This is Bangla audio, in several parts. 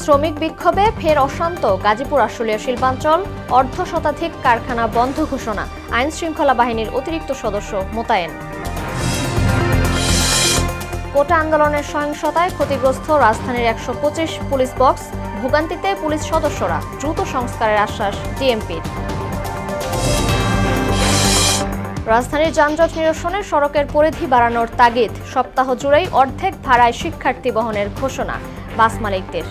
শ্রমিক বিক্ষোভে ফের অশান্ত গাজীপুর আশুলিয়া শিল্পাঞ্চল, অর্ধশতাধিক কারখানা বন্ধ ঘোষণা, আইন শৃঙ্খলা বাহিনীর অতিরিক্ত সদস্য মোতায়েন। কোটা আন্দোলনের সহিংসতায় ক্ষতিগ্রস্ত রাজধানীর ১২৫ পুলিশ বক্স, ভোগান্তিতে পুলিশ সদস্যরা, দ্রুত সংস্কারের আশ্বাস ডিএমপির। রাজধানীর যানজট নিরসনে সড়কের পরিধি বাড়ানোর তাগিদ, সপ্তাহ জুড়েই অর্ধেক ভাড়ায় শিক্ষার্থী বহনের ঘোষণা বাস মালিকদের।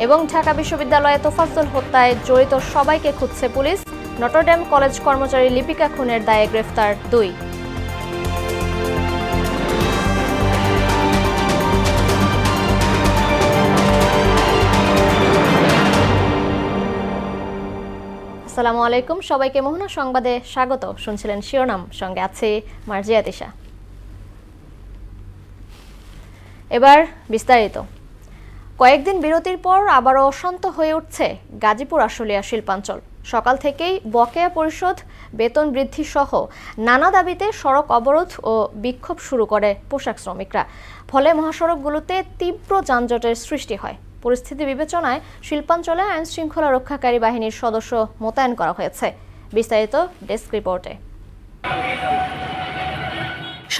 এবং ঢাকা বিশ্ববিদ্যালয়ে তোফাজ্জল হত্যায় জড়িত সবাইকে খুঁজছে পুলিশ, নটরডেম কলেজ কর্মচারী লিপিকা খুনের দায়ে গ্রেফতার ২। আসসালামু আলাইকুম, সবাইকে মোহনা সংবাদে স্বাগত। শুনছিলেন শিরোনাম, সঙ্গে আছে মার্জিয়া তিশা। এবার বিস্তারিত। কয়েকদিন বিরতির পর আবারও অশান্ত হয়ে উঠছে গাজীপুর আশুলিয়া শিল্পাঞ্চল। সকাল থেকেই বকেয়া পরিশোধ, বেতন বৃদ্ধি সহ নানা দাবিতে সড়ক অবরোধ ও বিক্ষোভ শুরু করে পোশাক শ্রমিকরা। ফলে মহাসড়কগুলোতে তীব্র যানজটের সৃষ্টি হয়। পরিস্থিতি বিবেচনায় শিল্পাঞ্চলে আইন শৃঙ্খলা রক্ষাকারী বাহিনীর সদস্য মোতায়েন করা হয়েছে। বিস্তারিত ডেস্ক রিপোর্টে।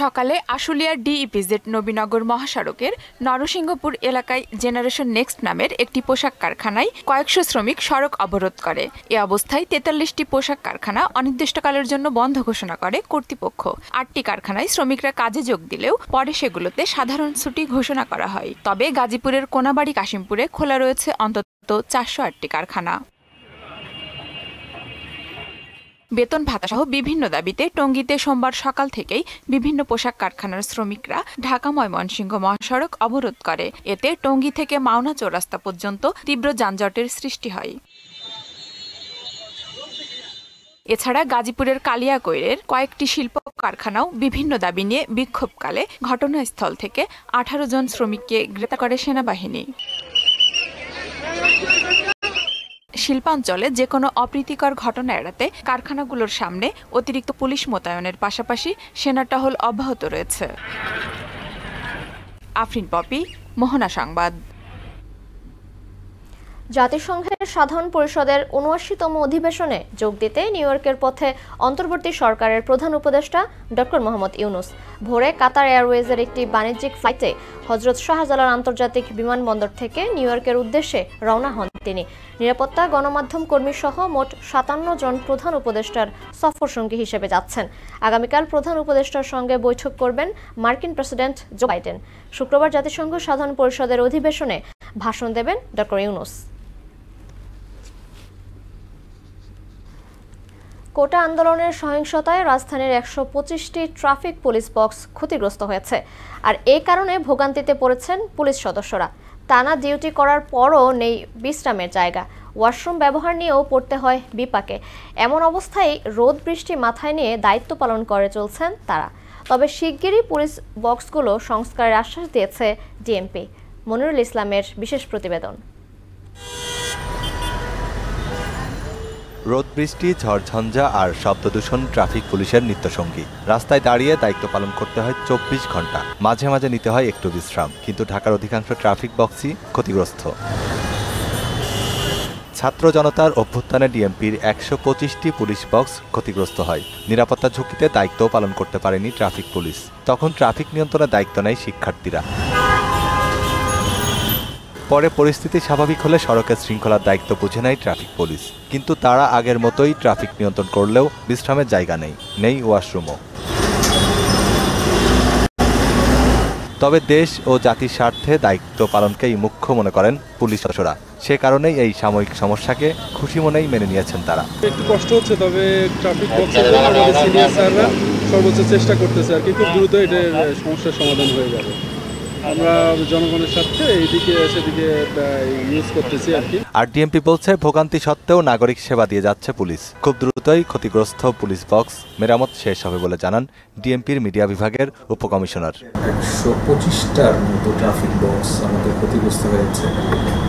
সকালে আশুলিয়ার ডিইপিজেড নবীনগর মহাসড়কের নরসিংহপুর এলাকায় জেনারেশন নেক্সট নামের একটি পোশাক কারখানায় কয়েকশো শ্রমিক সড়ক অবরোধ করে। এ অবস্থায় ৪৩টি পোশাক কারখানা অনির্দিষ্টকালের জন্য বন্ধ ঘোষণা করে কর্তৃপক্ষ। ৮টি কারখানায় শ্রমিকরা কাজে যোগ দিলেও পরে সেগুলোতে সাধারণ ছুটি ঘোষণা করা হয়। তবে গাজীপুরের কোনাবাড়ি কাশিমপুরে খোলা রয়েছে অন্তত ৪০৮টি কারখানা। বেতন ভাতাসহ বিভিন্ন দাবিতে টঙ্গীতে সোমবার সকাল থেকেই বিভিন্ন পোশাক কারখানার শ্রমিকরা ঢাকা ময়মনসিংহ মহাসড়ক অবরোধ করে। এতে টঙ্গী থেকে মাওনা চৌরাস্তা পর্যন্ত তীব্র যানজটের সৃষ্টি হয়। এছাড়া গাজীপুরের কালিয়াকৈরের কয়েকটি শিল্প কারখানাও বিভিন্ন দাবি নিয়ে বিক্ষোভকালে ঘটনাস্থল থেকে ১৮ জন শ্রমিককে গ্রেপ্তার করে সেনাবাহিনী। শিল্পাঞ্চলে যে কোনো অপ্রীতিকর ঘটনা এড়াতে কারখানাগুলোর সামনে অতিরিক্ত পুলিশ মোতায়েনের পাশাপাশি সেনা টহল অব্যাহত রয়েছে। আফরিন পপি, মোহনা সংবাদ। জাতিসংঘের সাধারণ পরিষদের ৭৯তম অধিবেশনে যোগ দিতে নিউ ইয়র্কের পথে অন্তর্বর্তী সরকারের প্রধান উপদেষ্টা ডক্টর মোহাম্মদ ইউনূস। ভোরে কাতার এয়ারওয়েজের একটি বাণিজ্যিক ফ্লাইটে হজরত শাহজালাল আন্তর্জাতিক বিমানবন্দর থেকে নিউ ইয়র্কের উদ্দেশ্যে রওনা হন তিনি। নিরাপত্তা, গণমাধ্যম কর্মী সহ মোট ৫৭ জন প্রধান উপদেষ্টার সফরসঙ্গী হিসেবে যাচ্ছেন। আগামীকাল প্রধান উপদেষ্টার সঙ্গে বৈঠক করবেন মার্কিন প্রেসিডেন্ট জো বাইডেন। শুক্রবার জাতিসংঘ সাধারণ পরিষদের অধিবেশনে ভাষণ দেবেন ডক্টর ইউনূস। কোটা আন্দোলনের সহিংসতায় রাজধানীর ১২৫টি ট্রাফিক পুলিশ বক্স ক্ষতিগ্রস্ত হয়েছে। আর এই কারণে ভোগান্তিতে পড়েছেন পুলিশ সদস্যরা। টানা ডিউটি করার পরও নেই বিশ্রামের জায়গা, ওয়াশরুম ব্যবহার নিয়েও পড়তে হয় বিপাকে। এমন অবস্থায় রোদ বৃষ্টি মাথায় নিয়ে দায়িত্ব পালন করে চলছেন তারা। তবে শিগগিরই পুলিশ বক্সগুলো সংস্কারের আশ্বাস দিয়েছে ডিএমপি। মনিরুল ইসলামের বিশেষ প্রতিবেদন। রোদ বৃষ্টি, ঝড়ঝঞ্ঝা আর শব্দদূষণ ট্রাফিক পুলিশের নিত্যসঙ্গী। রাস্তায় দাঁড়িয়ে দায়িত্ব পালন করতে হয় ২৪ ঘন্টা। মাঝে মাঝে নিতে হয় একটু বিশ্রাম, কিন্তু ঢাকার অধিকাংশ ট্রাফিক বক্সই ক্ষতিগ্রস্ত। ছাত্র জনতার অভ্যুত্থানে ডিএমপির ১২৫টি পুলিশ বক্স ক্ষতিগ্রস্ত হয়। নিরাপত্তা ঝুঁকিতে দায়িত্বও পালন করতে পারেনি ট্রাফিক পুলিশ। তখন ট্রাফিক নিয়ন্ত্রণের দায়িত্ব নেয় শিক্ষার্থীরা। পরে পরিস্থিতি স্বাভাবিক হলে সড়কের শৃঙ্খলার দায়িত্ব বুঝে নেয় ট্রাফিক পুলিশ। কিন্তু তারা আগের মতোই ট্রাফিক নিয়ন্ত্রণ করলেও বিশ্রামের জায়গা নেই ওয়াশরুমও। তবে দেশ ও জাতির স্বার্থে দায়িত্ব পালনকেই মুখ্য মনে করেন পুলিশ সদস্যরা। সে কারণেই এই সাময়িক সমস্যাকে খুশি মনেই মেনে নিয়েছেন তারা। একটু কষ্ট হচ্ছে, তবে ট্রাফিক বক্সের জন্য আমাদের সিনিয়র স্যাররা সর্বোচ্চ চেষ্টা করতেছে আর কি, খুব দ্রুত এটার সমস্যার সমাধান হয়ে যাবে। আমরা জনগণের স্বার্থে এইদিকে সেদিকে ইউজ করতেছি আর কি। আর ডিএমপি বলছে ভোগান্তি সত্ত্বেও নাগরিক সেবা দিয়ে যাচ্ছে পুলিশ। খুব দ্রুতই ক্ষতিগ্রস্ত পুলিশ বক্স মেরামত শেষ হবে বলে জানান ডিএমপির মিডিয়া বিভাগের উপকমিশনার। ১২৫টার মতো ট্রাফিক বক্স আমাদের ক্ষতিগ্রস্ত হয়েছে।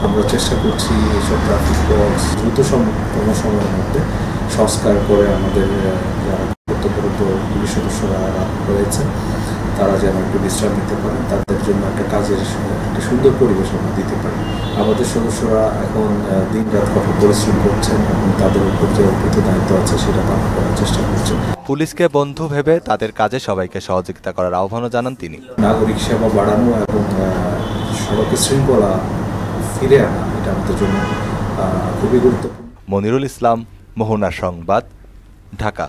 আমরা চেষ্টা করছি এইসব ট্রাফিক বক্স দ্রুততম সময়ের মধ্যে সংস্কার করে আমাদের যারা কর্তব্যরত পুলিশ সদস্যরা রয়েছে তারা যেন একটু বিশ্রাম নিতে পারেন, তাদের জন্য একটা কাজের একটা সুন্দর পরিবেশ আমরা দিতে পারি। আমাদের সদস্যরা এখন দিনরাত কঠোর পরিশ্রম করছেন এবং তাদের উপর যে অর্পিত দায়িত্ব আছে সেটা পালন করার চেষ্টা করছেন। পুলিশকে বন্ধু ভেবে তাদের কাজে সবাইকে সহযোগিতা করার আহ্বানও জানান তিনি। নাগরিক সেবা বাড়ানো এবং সড়কে শৃঙ্খলা ফিরে আনা এটা আমাদের জন্য খুবই গুরুত্বপূর্ণ। মনিরুল ইসলাম, মোহনা সংবাদ, ঢাকা।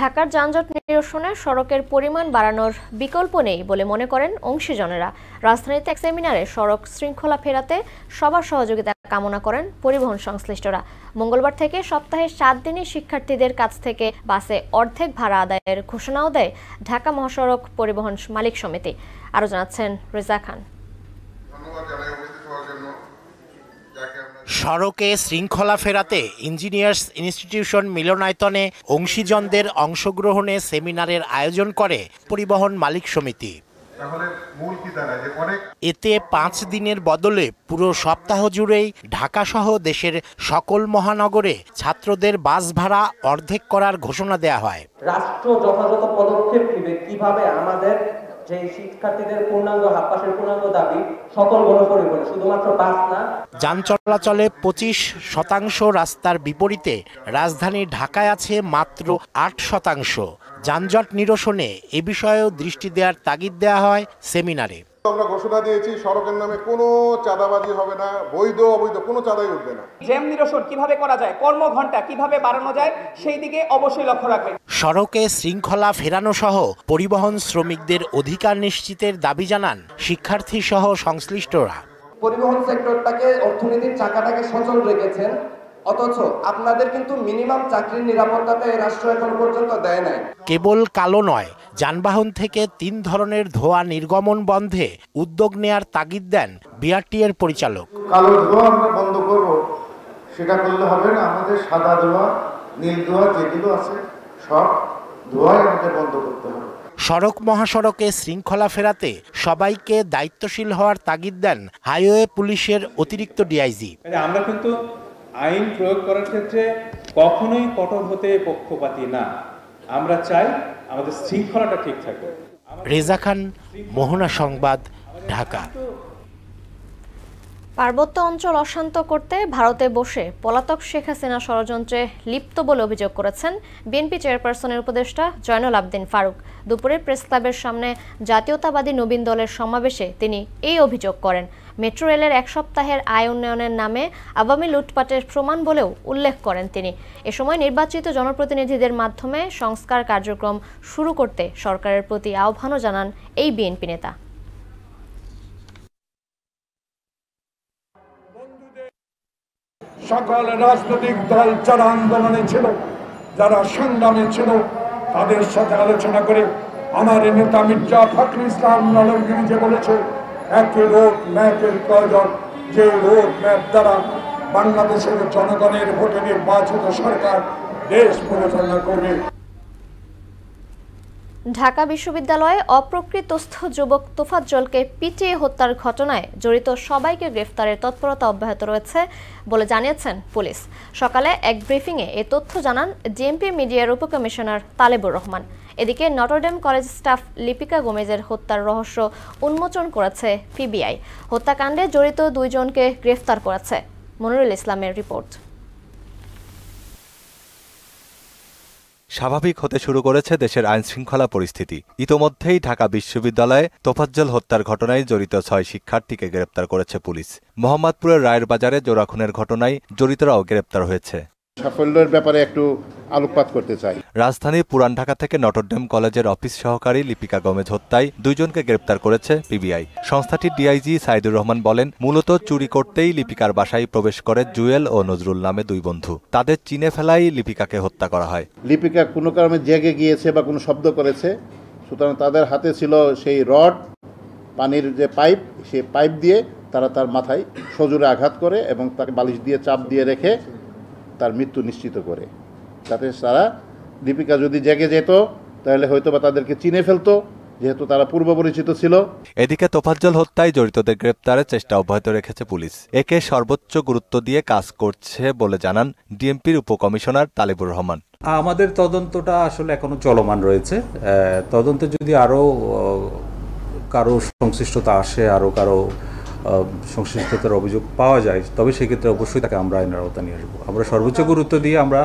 ঢাকার যানজট নিরসনে সড়কের পরিমাণ বাড়ানোর বিকল্প নেই বলে মনে করেন অংশীজনেরা। রাজধানীতে এক সেমিনারে সড়ক শৃঙ্খলা ফেরাতে সবার সহযোগিতা কামনা করেন পরিবহন সংশ্লিষ্টরা। মঙ্গলবার থেকে সপ্তাহে ৭ দিনই শিক্ষার্থীদের কাছ থেকে বাসে অর্ধেক ভাড়া আদায়ের ঘোষণাও দেয় ঢাকা মহাসড়ক পরিবহন মালিক সমিতি। আরও জানাচ্ছেন রেজা খান। সড়কে শৃঙ্খলা ফেরাতে ইঞ্জিনিয়ার্স ইনস্টিটিউশন মিলনায়তনে অংশীজনদের অংশগ্রহণে সেমিনারের আয়োজন করে পরিবহন মালিক সমিতি। এতে ৫ দিনের বদলে পুরো সপ্তাহ জুড়েই ঢাকা সহ দেশের সকল মহানগরে ছাত্রদের বাস ভাড়া অর্ধেক করার ঘোষণা দেয়া হয়। রাষ্ট্র যথাযথ পদক্ষেপ নেবে কিভাবে আমাদের যে শিক্ষার্থীদের পূর্ণাঙ্গ হাফপাসের পূর্ণাঙ্গ দাবি সকল গণপরিবহনে, শুধুমাত্র বাস না। যান চলাচলে ২৫% রাস্তার বিপরীতে রাজধানী ঢাকায় আছে মাত্র ৮%। যানজট নিরসনে এ বিষয়েও দৃষ্টি দেওয়ার তাগিদ দেওয়া হয় সেমিনারে। আমরা ঘোষণা দিয়েছি সড়কের নামে কোনো চাঁদাবাজি হবে না, বৈধ অবৈধ কোনো চাঁদাই উঠবে না। জ্যাম নিরসন কিভাবে করা যায়, কর্মঘণ্টা কিভাবে বাড়ানো যায় সেই দিকে অবশ্যই লক্ষ্য রাখবেন। সড়কে শৃঙ্খলা ফেরানো সহ পরিবহন শ্রমিকদের অধিকার নিশ্চিতের দাবি জানান শিক্ষার্থী সহ সংশ্লিষ্টরা। পরিবহন সেক্টরটাকে, অর্থনীতির চাকাটাকে সচল রেখেছেন, অথচ আপনাদের কিন্তু মিনিমাম চাকরির নিরাপত্তাটা এই রাষ্ট্র এখন পর্যন্ত দেয় নাই। কেবল কালো নয়, যানবাহন থেকে ৩ ধরনের ধোঁয়া নির্গমন বন্ধে উদ্যোগ নেয়ার তাগিদ দেন বিআরটি এর পরিচালক। কালো ধোঁয়া আমরা বন্ধ করব, সেটা করলে হবে না। আমাদের সাদা ধোঁয়া, নীল ধোঁয়া যেগুলো আছে সব ধোঁয়াই আমাদের বন্ধ করতে হবে। সড়ক মহাসড়কে শৃঙ্খলা ফেরাতে সবাইকে দায়িত্বশীল হওয়ার তাগিদ দেন হাইওয়ে পুলিশের অতিরিক্ত ডিআইজি। আমরা কিন্তু আইন প্রয়োগ করার ক্ষেত্রে কখনোই কঠোর হতে পক্ষপাতী না। আমরা চাই আমাদের শৃঙ্খলাটা ঠিক থাকে। রেজা খান, মোহনা সংবাদ, ঢাকা। পার্বত্য অঞ্চল অশান্ত করতে ভারতে বসে পলাতক শেখ হাসিনা ষড়যন্ত্রে লিপ্ত বলে অভিযোগ করেছেন বিএনপি চেয়ারপারসনের উপদেষ্টা জয়নুল আবদিন ফারুক। দুপুরে প্রেস ক্লাবের সামনে জাতীয়তাবাদী নবীন দলের সমাবেশে তিনি এই অভিযোগ করেন। মেট্রো রেলের ১ সপ্তাহের আয় উন্নয়নের নামে আওয়ামী লুটপাটের প্রমাণ বলেও উল্লেখ করেন তিনি। এ সময় নির্বাচিত জনপ্রতিনিধিদের মাধ্যমে সংস্কার কার্যক্রম শুরু করতে সরকারের প্রতি আহ্বানও জানান এই বিএনপি নেতা। সকল রাজনৈতিক দল যারা আন্দোলনে ছিল, যারা সংগ্রামে ছিল, তাদের সাথে আলোচনা করে আমার নেতা মির্জা ফখরুল ইসলাম আলমগীর যে বলেছে একটি রোড ম্যাপের প্রয়োজন, যে রোড ম্যাপ দ্বারা বাংলাদেশের জনগণের ভোটে নির্বাচিত সরকার দেশ পরিচালনা করবে। ঢাকা বিশ্ববিদ্যালয়ে অপ্রকৃতস্থ যুবক তোফাজ্জলকে পিটিয়ে হত্যার ঘটনায় জড়িত সবাইকে গ্রেফতারের তৎপরতা অব্যাহত রয়েছে বলে জানিয়েছেন পুলিশ। সকালে এক ব্রিফিংয়ে এ তথ্য জানান জেএমপি মিডিয়ার উপকমিশনার তালেবুর রহমান। এদিকে নটরডেম কলেজ স্টাফ লিপিকা গোমেজের হত্যার রহস্য উন্মোচন করেছে পিবিআই। হত্যাকাণ্ডে জড়িত 2 জনকে গ্রেফতার করেছে। মনিরুল ইসলামের রিপোর্ট। স্বাভাবিক হতে শুরু করেছে দেশের আইনশৃঙ্খলা পরিস্থিতি। ইতোমধ্যেই ঢাকা বিশ্ববিদ্যালয়ে তোফাজ্জল হত্যার ঘটনায় জড়িত 6 শিক্ষার্থীকে গ্রেপ্তার করেছে পুলিশ। মোহাম্মদপুরের রায়ের বাজারে জোড়া খুনের ঘটনায় জড়িতরাও গ্রেপ্তার হয়েছে। সাফল্যের ব্যাপারে একটু আলোকপাত করতে চাই। রাজধানীর পুরান ঢাকা থেকে নটরডেম কলেজের অফিস সহকারী লিপিকা গোমেজ হত্যায় 2 জনকে গ্রেপ্তার করেছে পিবিআই। সংস্থাটির ডিআইজি সাইদুর রহমান বলেন, মূলত চুরি করতেই লিপিকার বাসায় প্রবেশ করে জুয়েল ও নজরুল নামে 2 বন্ধু। তাদের চিনে ফেলাই লিপিকাকে হত্যা করা হয়। লিপিকা কোনো কারণে জেগে গিয়েছে বা কোনো শব্দ করেছে, সুতরাং তাদের হাতে ছিল সেই রড, পানির যে পাইপ, সেই পাইপ দিয়ে তারা তার মাথায় সজোরে আঘাত করে এবং তাকে বালিশ দিয়ে চাপ দিয়ে রেখে তার মৃত্যু নিশ্চিত করে। তাতে তারা লিপিকা যদি জেগে যেত তাহলে হয়তো বা তাদেরকে চিনে ফেলতো যেহেতু তারা পূর্ব পরিচিত ছিল। এদিকে তোফাজ্জল হত্যায় জড়িতদের গ্রেপ্তারের চেষ্টা অব্যাহত রেখেছে পুলিশ। একে সর্বোচ্চ গুরুত্ব দিয়ে কাজ করছে বলে জানান ডিএমপির উপকমিশনার তালিবুর রহমান। আমাদের তদন্তটা আসলে এখনো চলমান রয়েছে। তদন্তে যদি আরো কারো সংশ্লিষ্টতা আসে, আরো কারো সংশ্লিষ্টতার অভিযোগ পাওয়া যায়, তবে সেক্ষেত্রে অবশ্যই তাকে আমরা আইনের আওতায় নিয়ে আসবো। আমরা সর্বোচ্চ গুরুত্ব দিয়ে আমরা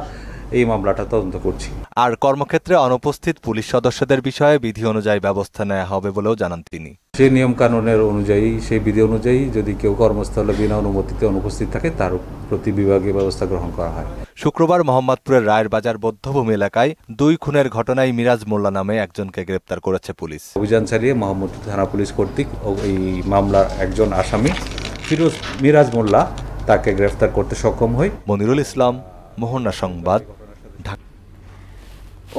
এই মামলাটা তদন্ত করছি। আর কর্মক্ষেত্রে অনুপস্থিত পুলিশ সদস্যদের বিষয়ে বিধি অনুযায়ী ব্যবস্থা নেওয়া হবে বলেও জানান তিনি। সেই নিয়ম কানুনের অনুযায়ী, সেই বিধি অনুযায়ী যদি কেউ কর্মস্থলে বিনা অনুমতিতে অনুপস্থিত থাকে তার প্রতি বিভাগীয় ব্যবস্থা গ্রহণ করা হয়। শুক্রবার মোহাম্মদপুরের রায়ের বাজার বধ্যভূমি এলাকায় 2 খুনের ঘটনায় মিরাজ মোল্লা নামে একজনকে গ্রেপ্তার করেছে পুলিশ। অভিযান চালিয়ে মোহাম্মদপুর থানা পুলিশ কর্তৃক এই মামলার একজন আসামি মিরাজ মোল্লা তাকে গ্রেফতার করতে সক্ষম হয়। মনিরুল ইসলাম, মোহনা সংবাদ, ঢাকা।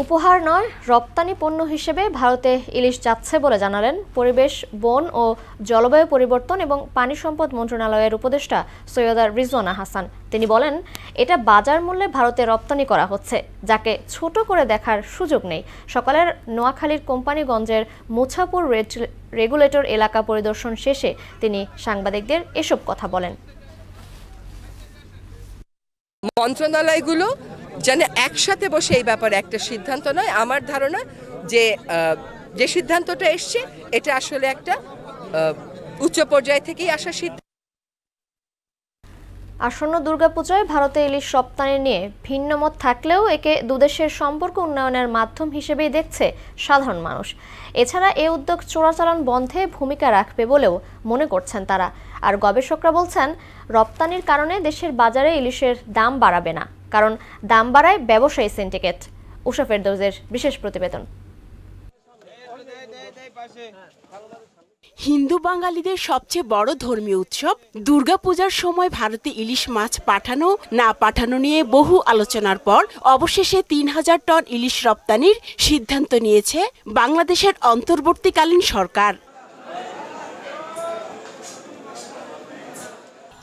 উপহার নয়, রপ্তানি পণ্য হিসেবে ভারতে ইলিশ যাচ্ছে বলে জানালেন পরিবেশ, বন ও জলবায়ু পরিবর্তন এবং পানি সম্পদ মন্ত্রণালয়ের উপদেষ্টা সৈয়দা রিজওয়ানা হাসান। তিনি বলেন, এটা বাজার মূল্যে ভারতে রপ্তানি করা হচ্ছে, যাকে ছোট করে দেখার সুযোগ নেই। সকালের নোয়াখালীর কোম্পানিগঞ্জের মুছাপুর রেগুলেটর এলাকা পরিদর্শন শেষে তিনি সাংবাদিকদের এসব কথা বলেন। মন্ত্রণালয়গুলো যেন একসাথে বসে এই ব্যাপারে একটা সিদ্ধান্ত নয়। আমার ধারণা যে সিদ্ধান্তটা এসছে এটা আসলে একটা উচ্চ পর্যায় থেকেই আসা সিদ্ধান্ত। আসন্ন দুর্গাপূজায় ভারতে ইলিশ রপ্তানি নিয়ে ভিন্ন মত থাকলেও একে দুদেশের সম্পর্ক উন্নয়নের মাধ্যম হিসেবেই দেখছে সাধারণ মানুষ। এছাড়া এ উদ্যোগ চোরাচালান বন্ধে ভূমিকা রাখবে বলেও মনে করছেন তারা। আর গবেষকরা বলছেন, রপ্তানির কারণে দেশের বাজারে ইলিশের দাম বাড়াবে না, কারণ দাম বাড়ায় ব্যবসায়ী সিন্ডিকেট। উষা ফেরদৌসের বিশেষ প্রতিবেদন। হিন্দু বাঙালিদের সবচেয়ে বড় ধর্মীয় উৎসব দুর্গাপূজার সময় ভারতে ইলিশ মাছ পাঠানো না পাঠানো নিয়ে বহু আলোচনার পর অবশেষে 3000 টন ইলিশ রপ্তানির সিদ্ধান্ত নিয়েছে বাংলাদেশের অন্তর্বর্তীকালীন সরকার।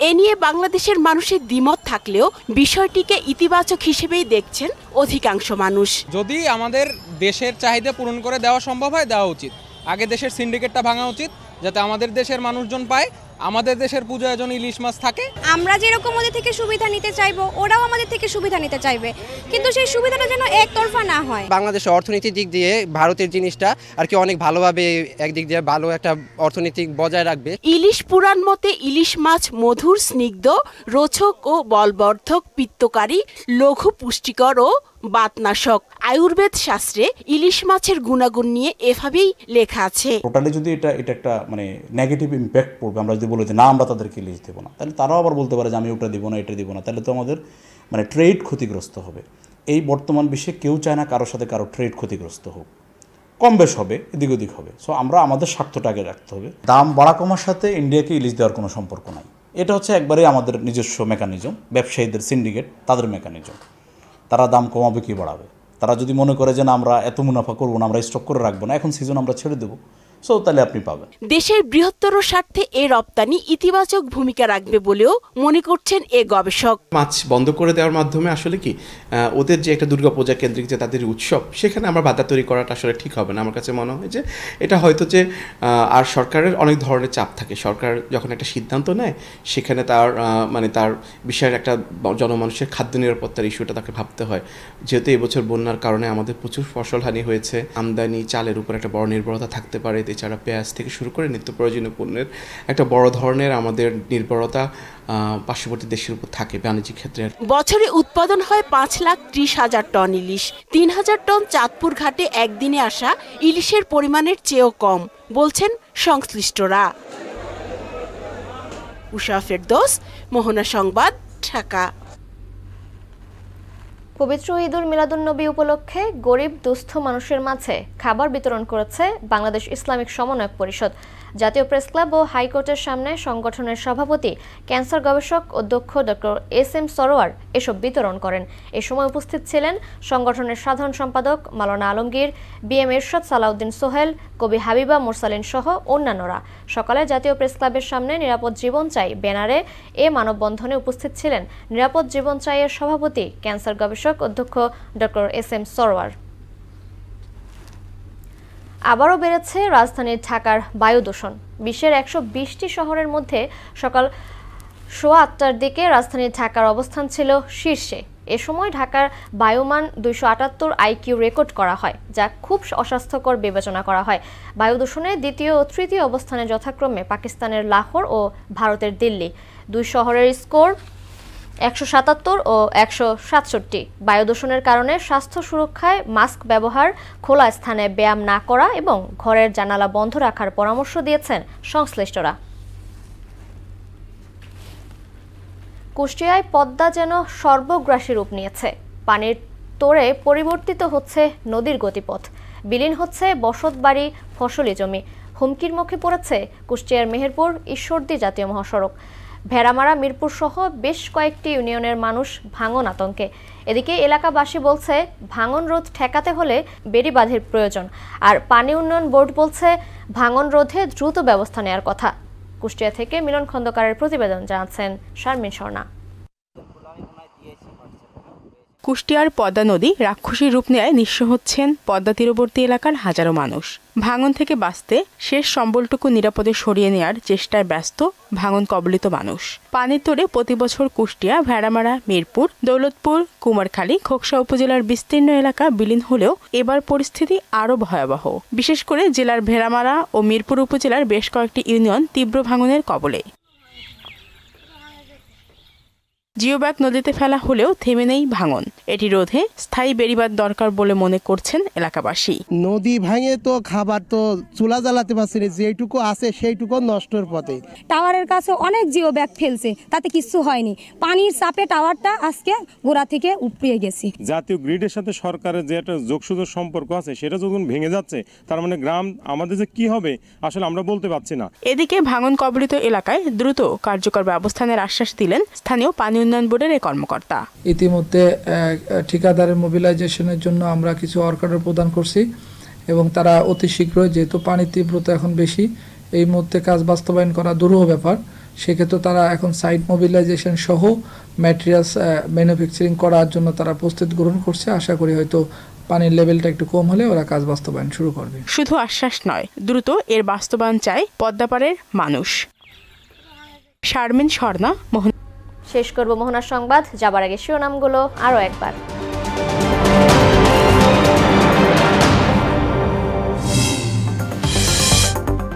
এ নিয়ে বাংলাদেশের মানুষের দ্বিমত থাকলেও বিষয়টিকে ইতিবাচক হিসেবেই দেখছেন অধিকাংশ মানুষ। যদি আমাদের দেশের চাহিদা পূরণ করে দেওয়া সম্ভব হয়, দেওয়া উচিত। আগে দেশের সিন্ডিকেটটা ভাঙা উচিত, যাতে আমাদের দেশের মানুষজন পায়, আমাদের দেশের পূজায় যেন ইলিশ মাছ থাকে। আমরা যেরকম ওদের থেকে সুবিধা নিতে চাইবো, ওরাও আমাদের থেকে সুবিধা নিতে চাইবে, কিন্তু সেই সুবিধাটা যেন একতরফা না হয়। বাংলাদেশের অর্থনৈতিক দিক দিয়ে ভারতের জিনিসটা আর কি অনেক ভালোভাবে একদিক দিয়ে ভালো একটা অর্থনৈতিক বজায় রাখবে। ইলিশ পুরাণ মতে ইলিশ মাছ মধুর, স্নিগ্ধ, রোচক ও বলবর্ধক, পিত্তকারী, লঘু পুষ্টিকর ও বাতনাশক। আয়ুর্বেদ শাস্ত্রে ইলিশ মাছের গুণাগুণ নিয়ে এভাবেই লেখা আছে। টোটালি যদি এটা একটা মানে নেগেটিভ ইম্প্যাক্ট পড়বে, আমরা যদি বলি যে না আমরা তাদেরকে ইলিশ দেবো না, তাহলে তারাও আবার বলতে পারে যে আমি ওটা দিব না, এটা দিব না, তাহলে তো আমাদের মানে ট্রেড ক্ষতিগ্রস্ত হবে। এই বর্তমান বিশ্বে কেউ চায় না কারোর সাথে কারো ট্রেড ক্ষতিগ্রস্ত হোক, কম বেশ হবে, এদিক ওদিক হবে। সো আমরা আমাদের স্বার্থটা আগে রাখতে হবে। দাম বাড়া কমার সাথে ইন্ডিয়াকে ইলিশ দেওয়ার কোনো সম্পর্ক নাই। এটা হচ্ছে একবারেই আমাদের নিজস্ব মেকানিজম, ব্যবসায়ীদের সিন্ডিকেট, তাদের মেকানিজম। তারা দাম কমাবে কি বাড়াবে? তারা যদি মনে করে যে না আমরা এত মুনাফা করবো না, আমরা স্টক করে রাখবো না, এখন সিজন আমরা ছেড়ে দেবো, সো তাহলে আপনি পাবেন। দেশের বৃহত্তর স্বার্থে এ রপ্তানি ইতিবাচক ভূমিকা রাখবে বলেও মনে করছেন এ গবেষক। মাছ বন্ধ করে দেওয়ার মাধ্যমে আসলে কি ওদের যে একটা দুর্গাপূজা কেন্দ্রিক যে তাদের উৎসব, সেখানে আমরা বাধা তৈরি করাটা আসলে ঠিক হবে না। আমার কাছে মনে হয় যে এটা হয়তো যে আর সরকারের অনেক ধরনের চাপ থাকে। সরকার যখন একটা সিদ্ধান্ত নেয় সেখানে তার মানে তার বিষয়ের একটা জনমানুষের খাদ্য নিরাপত্তার ইস্যুটা তাকে ভাবতে হয়। যেহেতু এবছর বন্যার কারণে আমাদের প্রচুর ফসলহানি হয়েছে, আমদানি চালের উপর একটা বড় নির্ভরতা থাকতে পারে। এছাড়া পেঁয়াজ থেকে শুরু করে নিত্য প্রয়োজনীয় পণ্যের একটা বড় ধরনের আমাদের নির্ভরতা পার্শ্ববর্তী দেশের উপর থাকে বাণিজ্যিক ক্ষেত্রে। বছরে উৎপাদন হয় 5,30,000 টন ইলিশ। 3,000 টন চাঁদপুর ঘাটে একদিনে আসা ইলিশের পরিমাণের চেয়েও কম বলছেন সংশ্লিষ্টরা। উষা ফেরদৌস, মোহনা সংবাদ, ঢাকা। পবিত্র ঈদুল মিলাদুন্নবী উপলক্ষে গরিব দুস্থ মানুষের মাঝে খাবার বিতরণ করেছে বাংলাদেশ ইসলামিক সমন্বয়ক পরিষদ। জাতীয় প্রেস ক্লাব ও হাইকোর্টের সামনে সংগঠনের সভাপতি, ক্যান্সার গবেষক অধ্যক্ষ ডক্টর এস.এম. সরোয়ার এসব বিতরণ করেন। এ সময় উপস্থিত ছিলেন সংগঠনের সাধারণ সম্পাদক মাওলানা আলমগীর, বিএম এরশাদ সালাউদ্দিন সোহেল, কবি হাবিবা মুরসালিন সহ অন্যান্যরা। সকালে জাতীয় প্রেস ক্লাবের সামনে নিরাপদ জীবন চাই ব্যানারে এ মানববন্ধনে উপস্থিত ছিলেন নিরাপদ জীবন চাইয়ের সভাপতি, ক্যান্সার গবেষক অধ্যক্ষ ডক্টর এস.এম. সরোয়ার। আবারও বেড়েছে রাজধানী ঢাকার বায়ু দূষণ। বিশ্বের 120টি শহরের মধ্যে সকাল 8:15টার দিকে রাজধানী ঢাকার অবস্থান ছিল শীর্ষে। এ সময় ঢাকার বায়ুমান 278 আইকিউ রেকর্ড করা হয়, যা খুব অস্বাস্থ্যকর বিবেচনা করা হয়। বায়ু দূষণে দ্বিতীয় ও তৃতীয় অবস্থানে যথাক্রমে পাকিস্তানের লাহোর ও ভারতের দিল্লি। দুই শহরের স্কোর 177 ও 167। বায়ু দূষণের কারণে স্বাস্থ্য সুরক্ষায় মাস্ক ব্যবহার, খোলা স্থানে ব্যায়াম না করা এবং ঘরের জানালা বন্ধ রাখার পরামর্শ দিয়েছেন সংশ্লিষ্টরা। কুষ্টিয়ায় পদ্মা যেন সর্বগ্রাসী রূপ নিয়েছে। পানির তোড়ে পরিবর্তিত হচ্ছে নদীর গতিপথ, বিলীন হচ্ছে বসতবাড়ি, ফসলি জমি। হুমকির মুখে পড়েছে কুষ্টিয়ার মেহেরপুর ঈশ্বরদী জাতীয় মহাসড়ক। ভেড়ামারা, মিরপুর সহ বেশ কয়েকটি ইউনিয়নের মানুষ ভাঙন আতঙ্কে। এদিকে এলাকাবাসী বলছে ভাঙন রোধ ঠেকাতে হলে বেড়িবাঁধের প্রয়োজন, আর পানি উন্নয়ন বোর্ড বলছে ভাঙন রোধে দ্রুত ব্যবস্থা নেওয়ার কথা। কুষ্টিয়া থেকে মিলন খন্দকারের প্রতিবেদন জানাচ্ছেন শারমিন স্বর্ণা। কুষ্টিয়ার পদ্মা নদী রাক্ষসী রূপ নেয় নিঃস্ব হচ্ছেন পদ্মা তীরবর্তী এলাকার হাজারো মানুষ। ভাঙন থেকে বাঁচতে শেষ সম্বলটুকু নিরাপদে সরিয়ে নেয়ার চেষ্টায় ব্যস্ত ভাঙন কবলিত মানুষ। পানির তোড়ে প্রতি বছর কুষ্টিয়া, ভেড়ামারা, মিরপুর, দৌলতপুর, কুমারখালী, খোকসা উপজেলার বিস্তীর্ণ এলাকা বিলীন হলেও এবার পরিস্থিতি আরও ভয়াবহ। বিশেষ করে জেলার ভেড়ামারা ও মিরপুর উপজেলার বেশ কয়েকটি ইউনিয়ন তীব্র ভাঙনের কবলে। জিওব্যাগ নদীতে ফেলা হলেও থেমে নেই ভাঙন। এটি রোধে স্থায়ী বেড়িবাঁধ দরকার বলে মনে করছেন এলাকাবাসী। নদী ভাঙে তো খাবার তো চুলা জ্বালাতে পারছি না, যেটুকু আছে সেইটুকু নষ্টর পথে। টাওয়ারের কাছে অনেক জিওব্যাগ ফেলছে, তাতে কিছু হয়নি। পানির চাপে টাওয়ারটা আজকে গোড়া থেকে উপড়িয়ে গেছে। জাতীয় গ্রিডের সাথে সরকারের যে একটা যোগসূত্র সম্পর্ক আছে সেটা যখন ভেঙে যাচ্ছে, তার মানে গ্রাম আমাদের যে কি হবে আসলে আমরা বলতে পারছি না। এদিকে ভাঙন কবলিত এলাকায় দ্রুত কার্যকর ব্যবস্থা নেওয়ার আশ্বাস দিলেন স্থানীয় পানি উন্নয়ন বোর্ডের এই কর্মকর্তা। ইতিমধ্যে ঠিকাদারের মোবিলাইজেশনের জন্য আমরা কিছু ওয়ার্ক অর্ডার প্রদান করছি এবং তারা অতি শীঘ্রই, যেহেতু পানির তীব্রতা এখন বেশি, এই মুহূর্তে কাজ বাস্তবায়ন করা দুরূহ ব্যাপার, সেক্ষেত্রে তারা এখন সাইট মোবিলাইজেশন সহ ম্যাটেরিয়ালস ম্যানুফ্যাকচারিং করার জন্য তারা প্রস্তুতি গ্রহণ করছে। আশা করি হয়তো পানির লেভেলটা একটু কম হলে ওরা কাজ বাস্তবায়ন শুরু করবে। শুধু আশ্বাস নয়, দ্রুত এর বাস্তবায়ন চায় পদ্মাপাড়ের মানুষ। শারমিন স্বর্ণা। শেষ করব মোহনার সংবাদ, যাবার আগে শিরোনামগুলো আরও একবার।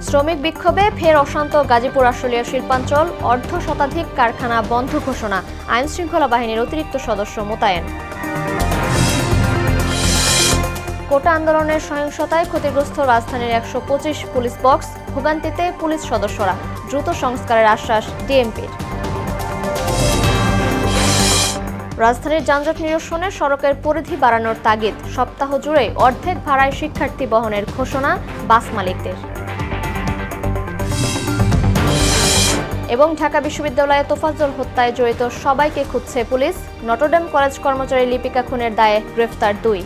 শ্রমিক বিক্ষোভে ফের অশান্ত গাজীপুর আশুলিয়া শিল্পাঞ্চল, অর্ধশতাধিক কারখানা বন্ধ ঘোষণা, আইন শৃঙ্খলা বাহিনীর অতিরিক্ত সদস্য মোতায়েন। কোটা আন্দোলনের সহিংসতায় ক্ষতিগ্রস্ত রাজধানীর 125 পুলিশ বক্স, ভোগান্তিতে পুলিশ সদস্যরা, দ্রুত সংস্কারের আশ্বাস ডিএমপির। রাজধানীর যানজট নিরসনে সড়কের পরিধি বাড়ানোর তাগিদ, সপ্তাহ জুড়ে অর্ধেক ভাড়ায় শিক্ষার্থী বহনের ঘোষণা বাস মালিকদের। এবং ঢাকা বিশ্ববিদ্যালয়ে তোফাজ্জল হত্যায় জড়িত সবাইকে খুঁজছে পুলিশ, নটরডেম কলেজ কর্মচারী লিপিকা খুনের দায়ে গ্রেফতার 2।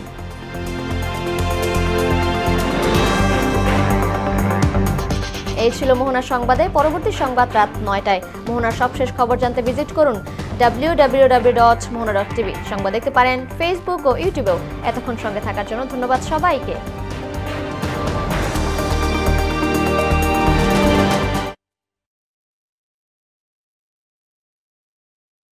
এই ছিল মোহনার সংবাদে। পরবর্তী সংবাদ রাত 9টায়। মোহনার সবশেষ খবর জানতে ভিজিট করুন www.mohana.tv। সংবাদ দেখতে পারেন ফেসবুক ও ইউটিউবেও। এতক্ষণ সঙ্গে থাকার জন্য ধন্যবাদ সবাইকে।